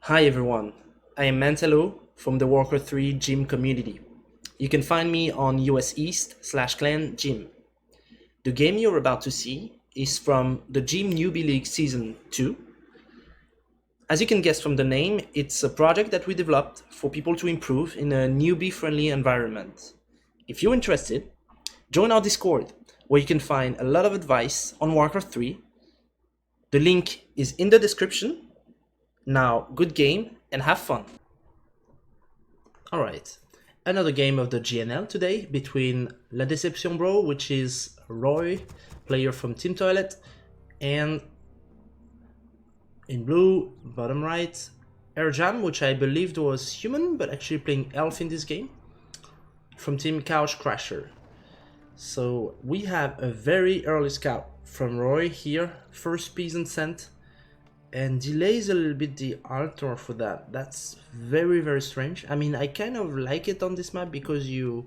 Hi everyone, I am Mantelo from the Walker 3 gym community. You can find me on US East /clan gym. The game you're about to see is from the Gym Newbie League Season 2. As you can guess from the name, it's a project that we developed for people to improve in a newbie-friendly environment. If you're interested, join our Discord, where you can find a lot of advice on Warcraft 3. The link is in the description. Now, good game and have fun! Alright, another game of the GNL today between La Deception Bro, which is Roy, player from Team Toilet, and in blue, bottom right, Rjam, which I believed was human, but actually playing elf in this game, from Team Couch Crasher. So we have a very early scout from Roy here, first peasant sent, and delays a little bit the altar for that. That's very strange. I mean, I kind of like it on this map because you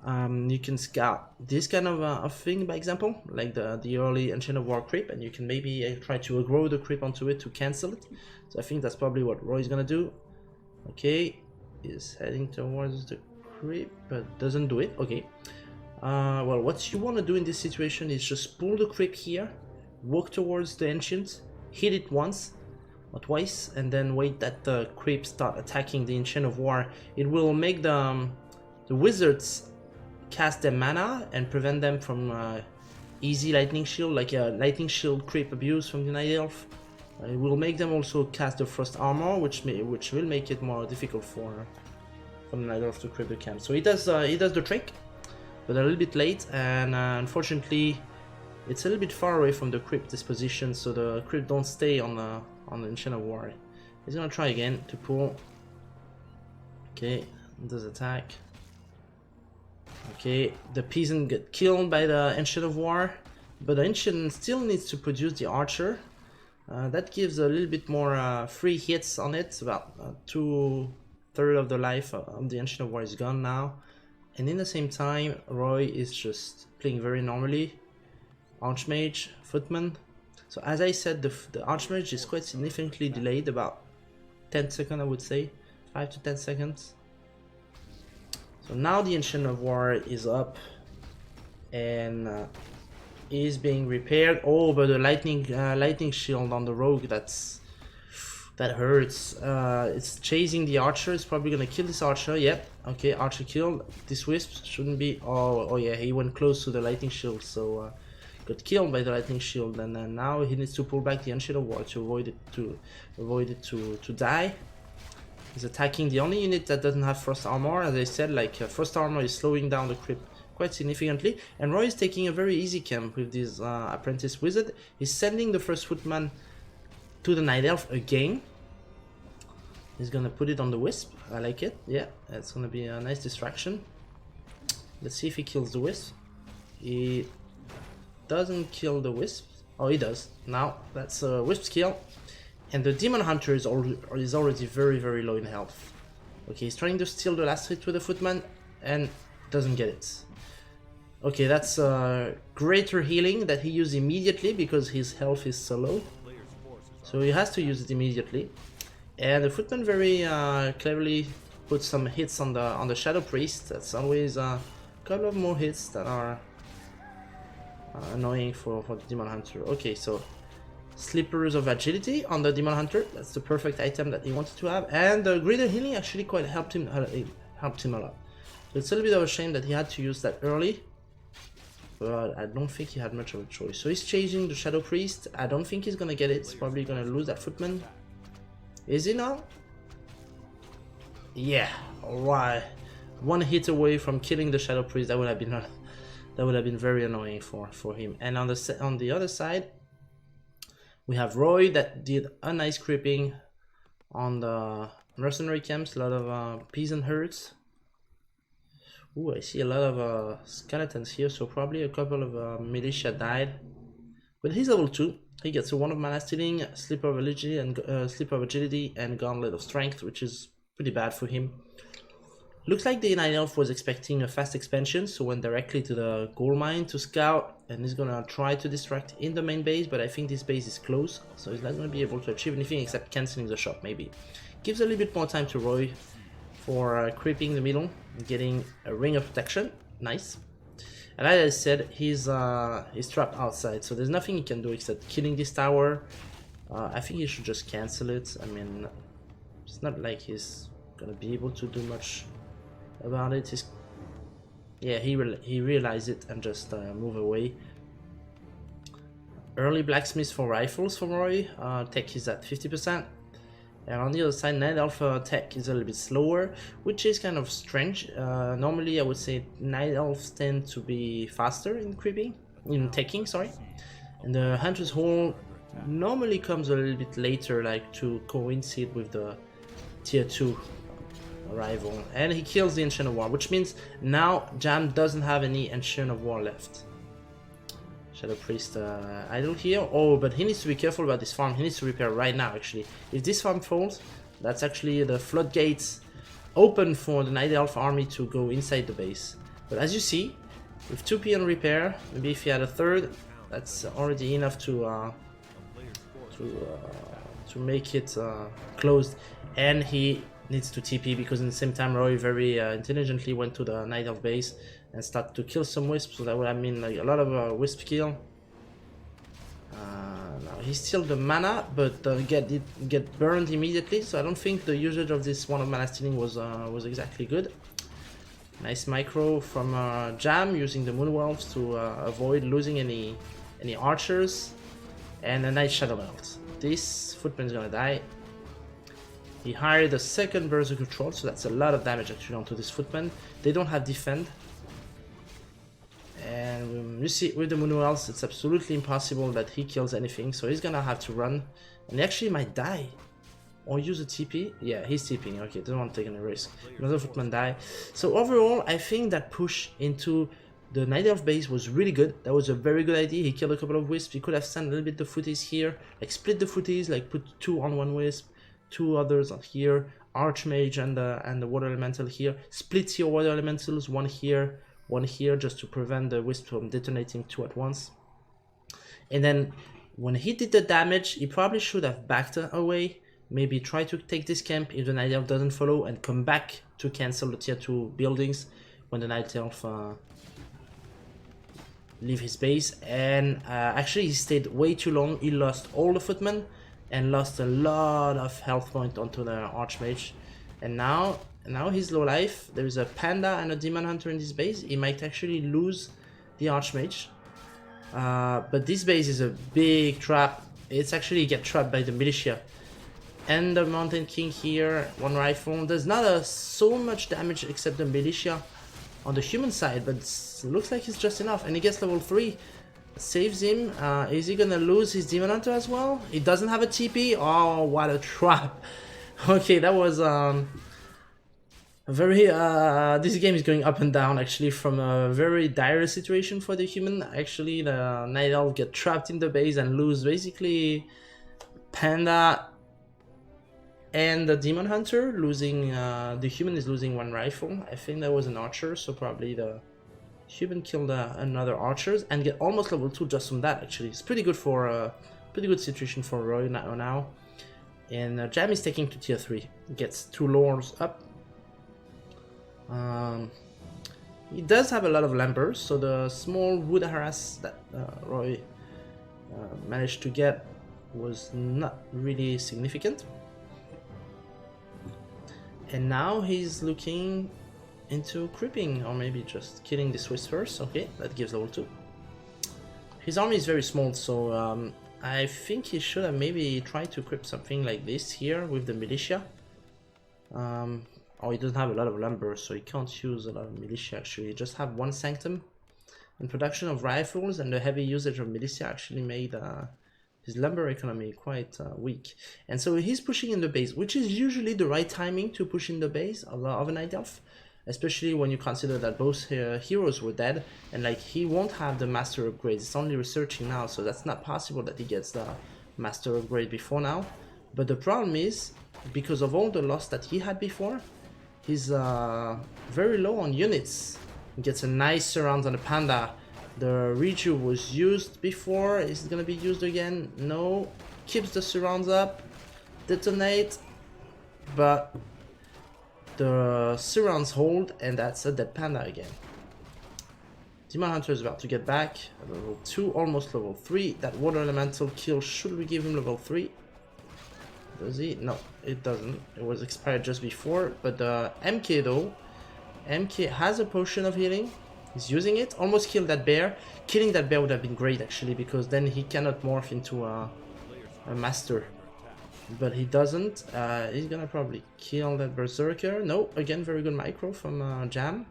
can scout this kind of a thing, by example, like the early Ancient of War creep, and you can maybe try to aggro the creep onto it to cancel it. So I think that's probably what Roy's gonna do. Okay, he's heading towards the creep, but doesn't do it. Okay. Well, what you want to do in this situation is just pull the creep here, walk towards the Ancient, hit it once or twice, and then wait that the creep start attacking the Ancient of War. It will make the wizards cast their mana and prevent them from easy lightning shield, like a lightning shield creep abuse from the Night Elf. It will make them also cast the frost armor, which will make it more difficult for the Night Elf to creep the camp. So he does the trick, but a little bit late, and unfortunately it's a little bit far away from the crypt, this position, so the crypt don't stay on the Ancient of War. He's gonna try again to pull. Okay, does attack. Okay, the peasant get killed by the Ancient of War, but the Ancient still needs to produce the archer. That gives a little bit more free hits on it. About 2/3 of the life of the Ancient of War is gone now. And in the same time, Roy is just playing very normally. Archmage, Footman. So as I said, the Archmage is quite significantly delayed, about 10 seconds I would say, 5 to 10 seconds. So now the Ancient of War is up and is being repaired. Oh, but the lightning shield on the rogue, that hurts. It's chasing the archer. It's probably gonna kill this archer. Yep. Okay, archer killed. This wisp shouldn't be. Oh yeah, he went close to the lightning shield, so got killed by the lightning shield, and then now he needs to pull back the Ancient of War to avoid it to die. He's attacking the only unit that doesn't have frost armor. As I said, like frost armor is slowing down the creep quite significantly, and Roy is taking a very easy camp with this apprentice wizard. He's sending the first footman to the Night Elf again. He's gonna put it on the wisp. I like it. Yeah, it's gonna be a nice distraction. Let's see if he kills the wisp. He doesn't kill the wisp. Oh, he does. Now that's a wisp kill. And the Demon Hunter is already very low in health. Okay, he's trying to steal the last hit with the footman and doesn't get it. Okay, that's greater healing that he used immediately because his health is so low. So he has to use it immediately. And the footman very cleverly puts some hits on the Shadow Priest. That's always a couple of more hits that are annoying for the Demon Hunter. Okay, so Slippers of Agility on the Demon Hunter. That's the perfect item that he wanted to have, and the greater healing actually quite helped him a lot. So it's a little bit of a shame that he had to use that early, but I don't think he had much of a choice. So he's chasing the Shadow Priest. I don't think he's gonna get it. He's probably gonna lose that footman. Is he now? Yeah. Alright. One hit away from killing the Shadow Priest. That would have been very annoying for him. And on the other side, we have Roy that did a nice creeping on the mercenary camps. A lot of peasant herds. Ooh, I see a lot of skeletons here, so probably a couple of militia died. But he's level 2. He gets a 1 of mana stealing, Slipper of Agility, and Gauntlet of Strength, which is pretty bad for him. Looks like the Night Elf was expecting a fast expansion, so went directly to the gold mine to scout, and he's gonna try to distract in the main base, but I think this base is close, so he's not gonna be able to achieve anything except cancelling the shot maybe. Gives a little bit more time to Roy for creeping the middle, getting a ring of protection. Nice. And as I said, he's trapped outside, so there's nothing he can do except killing this tower. I think he should just cancel it. I mean, it's not like he's gonna be able to do much about it. Yeah, he realized it and just move away. Early blacksmith for rifles from Roy. Tech is at 50%. And on the other side, Night Elf tech is a little bit slower, which is kind of strange. Normally, I would say Night Elves tend to be faster in teching, sorry. And the Hunter's Hole normally comes a little bit later, like to coincide with the tier 2 arrival. And he kills the Ancient of War, which means now Jam doesn't have any Ancient of War left. Shadow Priest idle here. Oh, but he needs to be careful about this farm. He needs to repair right now, actually. If this farm falls, that's actually the floodgates open for the Night Elf army to go inside the base. But as you see, with 2 peon repair, maybe if he had a third, that's already enough to make it closed. And he needs to TP because in the same time Roy very intelligently went to the Night Elf base and start to kill some wisps, so that would mean like a lot of wisp kill. Now he steals the mana, but get burned immediately, so I don't think the usage of this one of mana stealing was exactly good. Nice micro from Jam using the Moonwolves to avoid losing any archers, and a nice Shadow Melt. This footman is gonna die. He hired a second Berserker Troll, so that's a lot of damage actually onto this footman. They don't have defend. And you see, with the Moonwells, it's absolutely impossible that he kills anything, so he's gonna have to run. And he actually might die. Or use a TP. Yeah, he's TPing. Okay, doesn't want to take any risk. Another footman die. So overall, I think that push into the Night Elf base was really good. That was a very good idea. He killed a couple of wisps. He could have sent a little bit the footies here. Like split the footies, like put 2 on one wisp, 2 others on here. Archmage and the Water Elemental here. Split your Water Elementals, one here, just to prevent the wisp from detonating 2 at once. And then when he did the damage, he probably should have backed away. Maybe try to take this camp if the Night Elf doesn't follow, and come back to cancel the tier 2 buildings when the Night Elf leave his base. And actually he stayed way too long. He lost all the footmen and lost a lot of health point onto the Archmage. And now he's low life. There is a Panda and a Demon Hunter in this base. He might actually lose the Archmage. But this base is a big trap. It's actually get trapped by the militia. And the Mountain King here, 1 rifle. There's not so much damage except the militia on the human side, but it looks like it's just enough. And he gets level 3. Saves him. Is he gonna lose his Demon Hunter as well? He doesn't have a TP. Oh, what a trap. Okay, that was very this game is going up and down actually, from a very dire situation for the human. Actually, the Night Elf get trapped in the base and lose basically Panda and the Demon Hunter, losing the human is losing 1 rifle. I think that was an archer, so probably the human killed another archers and get almost level 2 just from that. Actually, it's pretty good for pretty good situation for Roy now. And Jam is taking to tier 3, gets 2 lords up. He does have a lot of lambers, so the small wood harass that Roy managed to get was not really significant. And now he's looking into creeping, or maybe just killing the Swiss first. Okay, that gives level 2. His army is very small, so I think he should have maybe tried to creep something like this here with the militia. Oh, he doesn't have a lot of lumber, so he can't use a lot of militia actually. He just have 1 sanctum. And production of rifles and the heavy usage of militia actually made his lumber economy quite weak. And so he's pushing in the base, which is usually the right timing to push in the base of a Night Elf. Especially when you consider that both heroes were dead, and like he won't have the master upgrade. It's only researching now, so that's not possible that he gets the master upgrade before now. But the problem is, because of all the loss that he had before, He's very low on units. He gets a nice surround on the Panda. The Riju was used before. Is it gonna be used again? No. Keeps the surrounds up. Detonate. But the surrounds hold, and that's a dead Panda again. Demon Hunter is about to get back. Level 2, almost level 3. That water elemental kill, should we give him level 3? Does he? No, it doesn't. It was expired just before. But MK though, MK has a potion of healing. He's using it. Almost killed that bear. Killing that bear would have been great actually, because then he cannot morph into a master. But he doesn't. He's gonna probably kill that berserker. No, again, very good micro from Jam.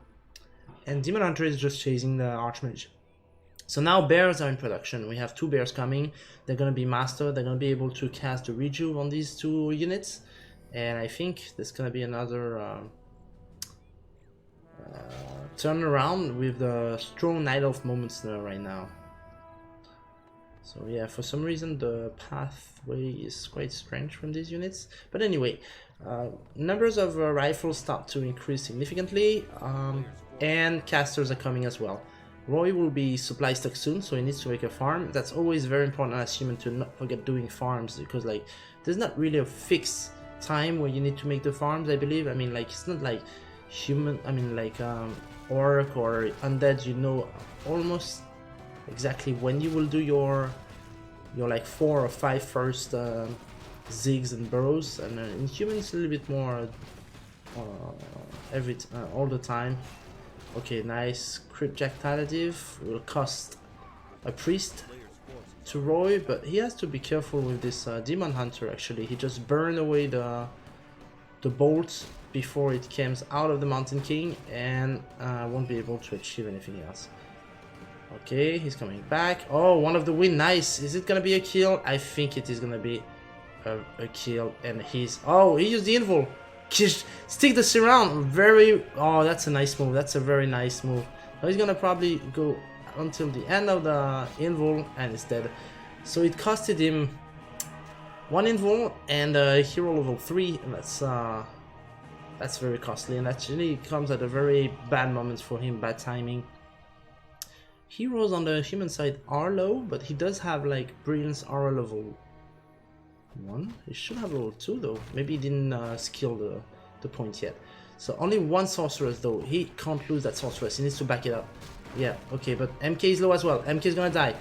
And Demon Hunter is just chasing the Archmage. So now bears are in production. We have 2 bears coming. They're gonna be master. They're gonna be able to cast the Rejuve on these 2 units. And I think there's gonna be another turnaround with the strong Night Elf moments there right now. So yeah, for some reason the pathway is quite strange from these units. But anyway, numbers of rifles start to increase significantly, and casters are coming as well. Roy will be supply stuck soon, so he needs to make a farm. That's always very important as human to not forget doing farms, because like there's not really a fixed time where you need to make the farms, I believe. I mean, like it's not like human, I mean like orc or undead, you know almost exactly when you will do your like 4 or 5 first zigs and burrows, and in humans it's a little bit more all the time. Okay, nice crit projectilative. Will cost a priest to Roy, but he has to be careful with this Demon Hunter actually. He just burned away the bolt before it comes out of the Mountain King, and won't be able to achieve anything else. Okay, he's coming back. Oh, one of the win, nice. Is it gonna be a kill? I think it is gonna be a kill, and he's... Oh, he used the invul. Just stick the surround. Very... Oh, that's a nice move. That's a very nice move. Now he's gonna probably go until the end of the invul, and it's dead. So it costed him 1 invul and a hero level 3, and that's very costly, and actually comes at a very bad moment for him, bad timing. Heroes on the human side are low, but he does have like Brilliance Aura level 1. He should have level 2 though. Maybe he didn't skill the point yet. So only 1 sorceress though. He can't lose that sorceress. He needs to back it up. Yeah, okay, but MK is low as well. MK is gonna die.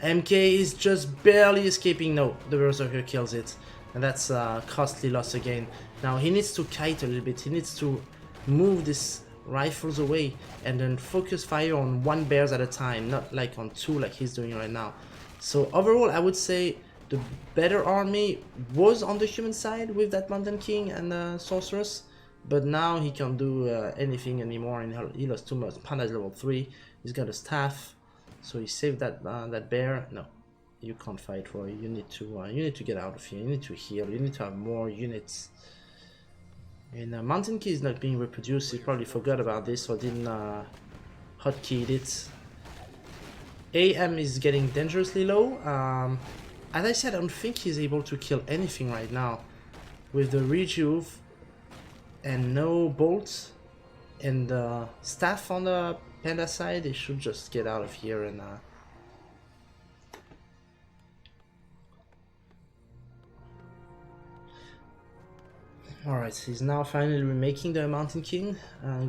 MK is just barely escaping. No, the berserker kills it. And that's a costly loss again. Now he needs to kite a little bit. He needs to move this rifles away and then focus fire on 1 bears at a time, not like on 2 like he's doing right now. So overall I would say the better army was on the human side with that Mountain King and sorceress, but now he can't do anything anymore, and he lost too much. Panda is level 3, he's got a staff, so he saved that that bear. No, you can't fight, Roy. You need to get out of here. You need to heal. You need to have more units. And Mountain Key is not being reproduced. He probably forgot about this or didn't hotkeyed it. AM is getting dangerously low. As I said, I don't think he's able to kill anything right now. With the Rejuve and no bolts and the staff on the Panda side, he should just get out of here and Alright, he's now finally remaking the Mountain King,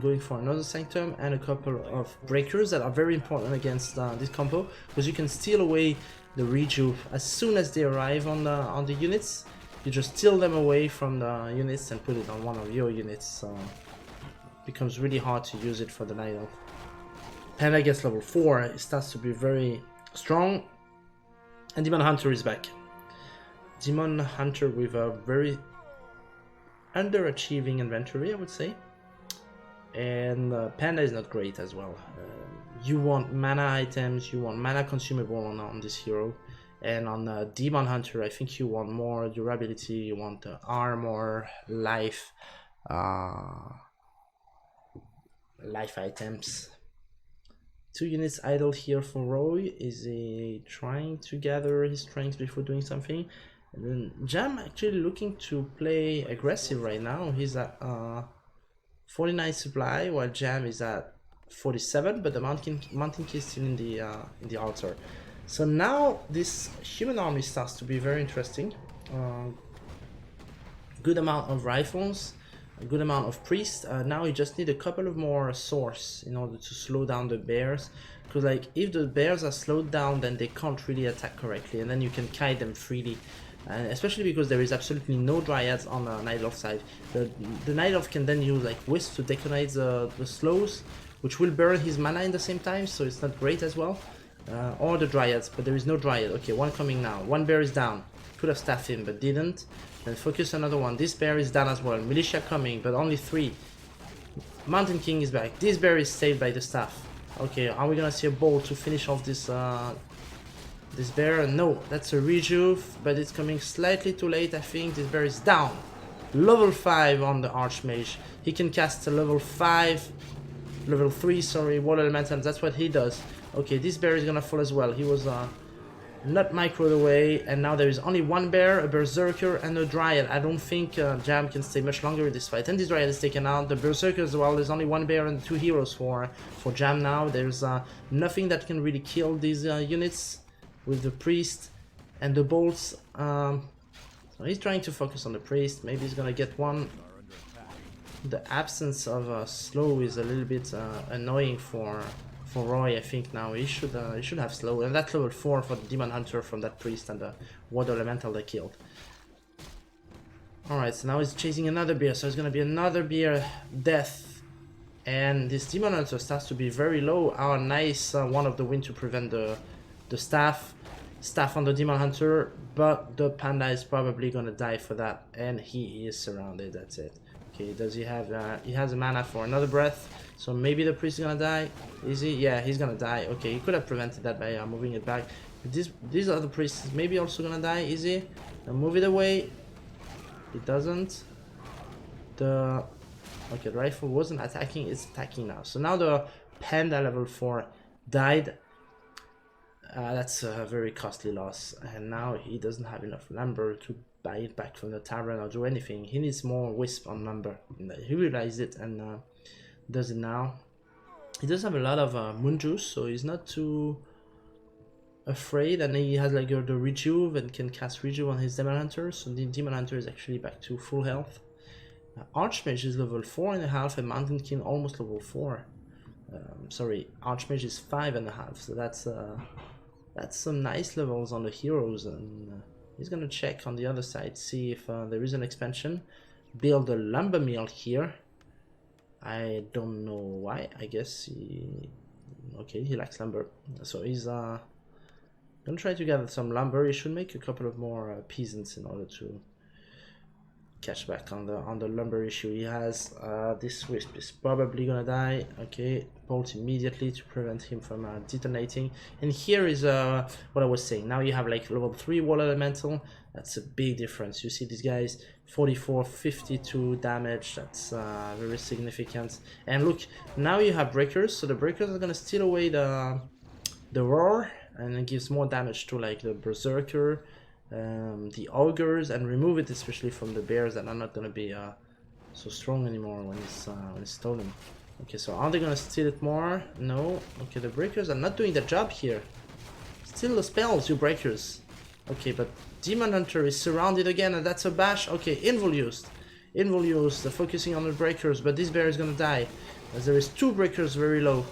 going for another Sanctum and a couple of breakers that are very important against this combo, because you can steal away the Rejuve as soon as they arrive on the units. You just steal them away from the units and put it on one of your units, so it becomes really hard to use it for the Night Elf. Panda gets level 4, it starts to be very strong, and Demon Hunter is back. Demon Hunter with a very underachieving inventory, I would say, and Panda is not great as well. You want mana items, you want mana consumable on this hero, and on Demon Hunter I think you want more durability, you want armor, life items. 2 units idle here for Roy. Is he trying to gather his strength before doing something? And then Jam actually looking to play aggressive right now. He's at 49 supply, while Jam is at 47, but the Mountain King is still in the altar. So now this human army starts to be very interesting. Good amount of rifles, a good amount of priests. Now you just need a couple of more swords in order to slow down the bears. Because like if the bears are slowed down, then they can't really attack correctly, and then you can kite them freely. And especially because there is absolutely no dryads on the Night Elf side. The Night Elf can then use like Wisp to detonate the slows, which will burn his mana in the same time, so it's not great as well. Or the dryads, but there is no dryad. Okay, one coming now. One bear is down. Could have staffed him, but didn't. Then focus another one. This bear is down as well. Militia coming, but only 3. Mountain King is back. This bear is saved by the staff. Okay, are we gonna see a ball to finish off this this bear? No, that's a rejuve, but it's coming slightly too late, I think. This bear is down. Level 5 on the Archmage. He can cast a level 5, level 3, sorry, Water Elemental. That's what he does. Okay, this bear is gonna fall as well. He was not microed away, and now there is only one bear, a Berserker, and a Dryad. I don't think Jam can stay much longer in this fight. And this Dryad is taken out. The Berserker as well. There's only one bear and 2 heroes for Jam now. There's nothing that can really kill these units with the Priest and the bolts. So he's trying to focus on the Priest. Maybe he's gonna get one. The absence of slow is a little bit annoying for Roy. I think now he should have slow, and that's level 4 for the Demon Hunter from that Priest and the Water Elemental they killed. Alright, so now he's chasing another bear, so it's gonna be another bear death, and this Demon Hunter starts to be very low. Our nice one of the wind to prevent the staff on the Demon Hunter, but the Panda is probably gonna die for that, and he is surrounded. That's it. Okay, does he have he has a mana for another breath, so maybe the priest is gonna die. Is he? Yeah, he's gonna die. Okay, he could have prevented that by moving it back. These other priests maybe also gonna die. Is he? Now move it away. It doesn't. Okay, the rifle wasn't attacking, it's attacking now. So now the Panda level 4 died. That's a very costly loss, and now he doesn't have enough lumber to buy it back from the tavern or do anything. He needs more wisp on lumber. He realized it and does it now. He does have a lot of moon juice, so he's not too afraid, and he has like the rejuve and can cast rejuve on his Demon Hunter, so the Demon Hunter is actually back to full health. Archmage is level 4.5 and Mountain King almost level 4. Sorry, Archmage is 5.5, so that's some nice levels on the heroes, and he's gonna check on the other side, see if there is an expansion. Build a lumber mill here. I don't know why. I guess he likes lumber, so he's gonna try to gather some lumber. He should make a couple of more peasants in order to catch back on the lumber issue he has. This wisp is probably gonna die. Okay, bolt immediately to prevent him from detonating. And here is what I was saying. Now you have like level 3 water elemental. That's a big difference. You see these guys 44, 52 damage. That's very significant. And look, now you have breakers, so the breakers are gonna steal away the roar, and it gives more damage to like the berserker, the augurs, and remove it especially from the bears that are not gonna be so strong anymore when it's stolen. Okay, so are they gonna steal it more? No. Okay, the breakers are not doing their job here. Steal the spells, you breakers. Okay, but Demon Hunter is surrounded again, and that's a bash. Okay, invul used. Invul used, focusing on the breakers, but this bear is gonna die, as there is 2 breakers very low.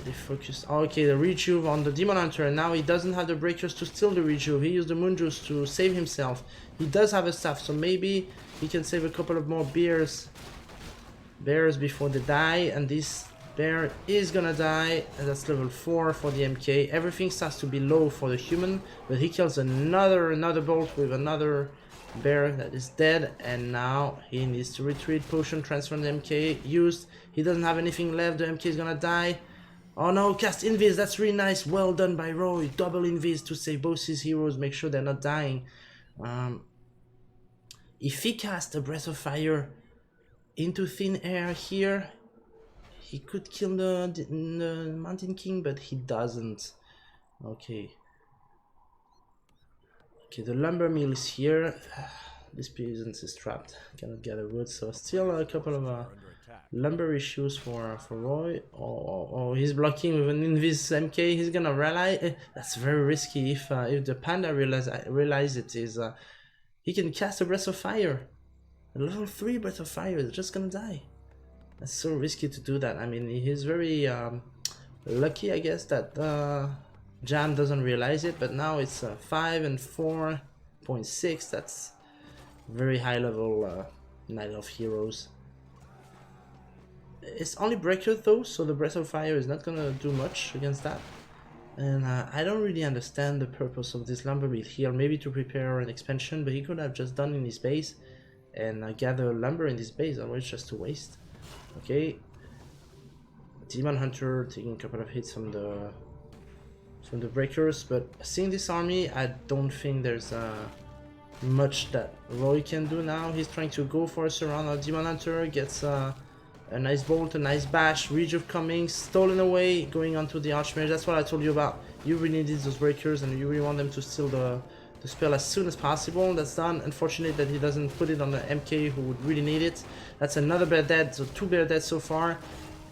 They focus. Okay, the rejuve on the Demon Hunter, and now he doesn't have the breakers to steal the rejuve. He used the moon juice to save himself. He does have a staff, so maybe he can save a couple of more bears before they die, and this bear is gonna die, and that's level 4 for the MK. Everything starts to be low for the human, but he kills another bolt with another bear that is dead, and now he needs to retreat. Potion transfer the MK used. He doesn't have anything left. The MK is gonna die. Oh no, cast invis, that's really nice. Well done by Roy. Double invis to save both his heroes, make sure they're not dying. If he casts a breath of fire into thin air here, he could kill the Mountain King, but he doesn't. Okay. Okay, the lumber mill is here. this peasant is trapped, cannot gather wood, so still a couple of lumber issues for Roy. Oh, he's blocking with an invis MK. He's gonna rally. That's very risky. If the panda realize it is, he can cast a breath of fire. A level 3 breath of fire is just gonna die. That's so risky to do that. I mean, he's very lucky, I guess, that Jam doesn't realize it. But now it's 5 and 4.6. That's very high level Night of Heroes. It's only breaker though, so the Breath of Fire is not gonna do much against that. And I don't really understand the purpose of this lumber mill here. Maybe to prepare an expansion, but he could have just done in his base and gather lumber in his base, otherwise just to waste. Okay. Demon Hunter taking a couple of hits from the breakers, but seeing this army, I don't think there's much that Roy can do now. He's trying to go for a surround. Demon Hunter gets a nice bolt, a nice bash, rejuve coming, stolen away, going onto the Archmage. That's what I told you about. You really needed those breakers and you really want them to steal the spell as soon as possible. That's done. Unfortunate that he doesn't put it on the MK who would really need it. That's another bear dead, so 2 bear dead so far.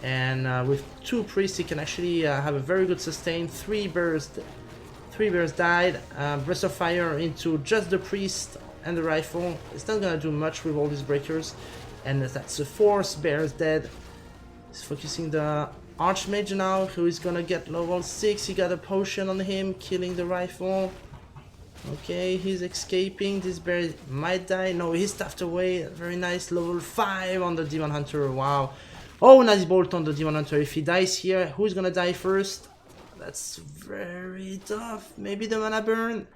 And with 2 priests he can actually have a very good sustain. 3 bears died. Breath of Fire into just the priest and the rifle. It's not gonna do much with all these breakers. And that's the 4th bears dead. He's focusing the Archmage now, who is gonna get level 6. He got a potion on him, killing the rifle. Okay, he's escaping. This bear might die. No, he's stuffed away. Very nice. Level 5 on the Demon Hunter. Wow. Oh, nice bolt on the Demon Hunter. If he dies here, who's gonna die first? That's very tough. Maybe the Mana Burn.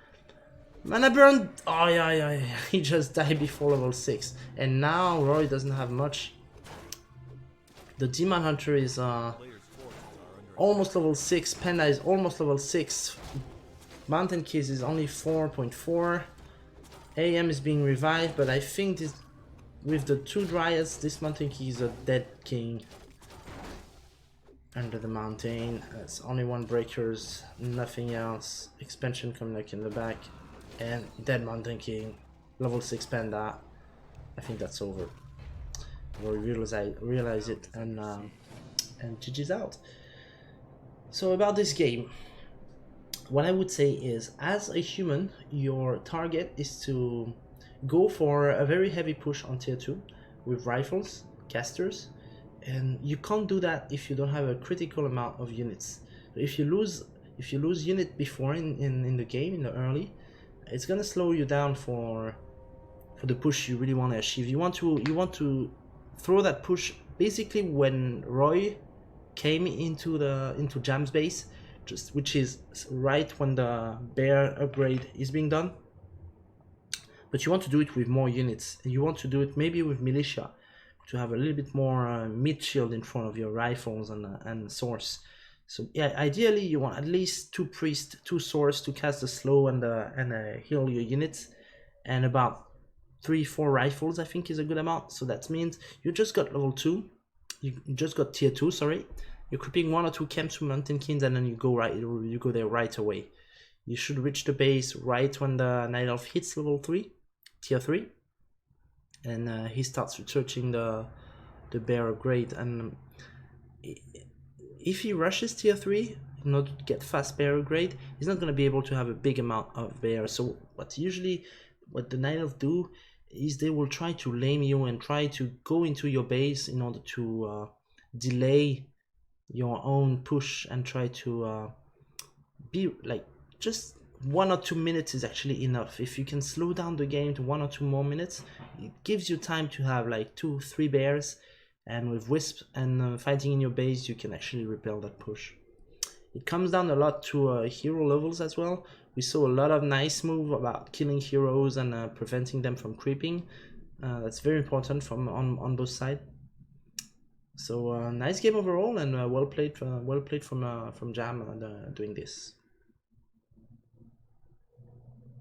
Mana Burn. Oh, yeah. He just died before level 6. And now Roy doesn't have much. The Demon Hunter is almost level 6. Panda is almost level 6. Mountain Keys is only 4.4. AM is being revived, but I think this, with the 2 Dryads, this Mountain Key is a dead king. Under the mountain, it's only 1 breakers, nothing else. Expansion coming like in the back, and dead Mountain King, level 6 Panda. I think that's over. We'll realize it, and GG's out. So about this game, what I would say is, as a human, your target is to go for a very heavy push on tier 2 with rifles, casters, and you can't do that if you don't have a critical amount of units. If you lose unit before in the game, in the early, it's gonna slow you down for the push you really want to achieve. You want to throw that push basically when Roy came into Jam's base, which is right when the bear upgrade is being done. But you want to do it with more units, and you want to do it maybe with militia to have a little bit more mid shield in front of your rifles and swords. So yeah, ideally you want at least 2 priests, 2 swords to cast the slow and heal your units, and about 3-4 rifles I think is a good amount. So that means you just got level 2, you just got tier 2, sorry. You're equipping 1 or 2 camps with Mountain Kings, and then you go there right away. You should reach the base right when the Night Elf hits level 3, tier 3, and he starts researching the bear upgrade. And if he rushes tier 3 in order to get fast bear upgrade, he's not going to be able to have a big amount of bear. So what the Night Elf do is they will try to lame you and try to go into your base in order to delay your own push, and try to be like, just 1 or 2 minutes is actually enough. If you can slow down the game to 1 or 2 more minutes, it gives you time to have like 2-3 bears, and with Wisp and fighting in your base, you can actually repel that push. It comes down a lot to hero levels as well. We saw a lot of nice move about killing heroes and preventing them from creeping. That's very important on both sides. So nice game overall, and well played from Jam doing this.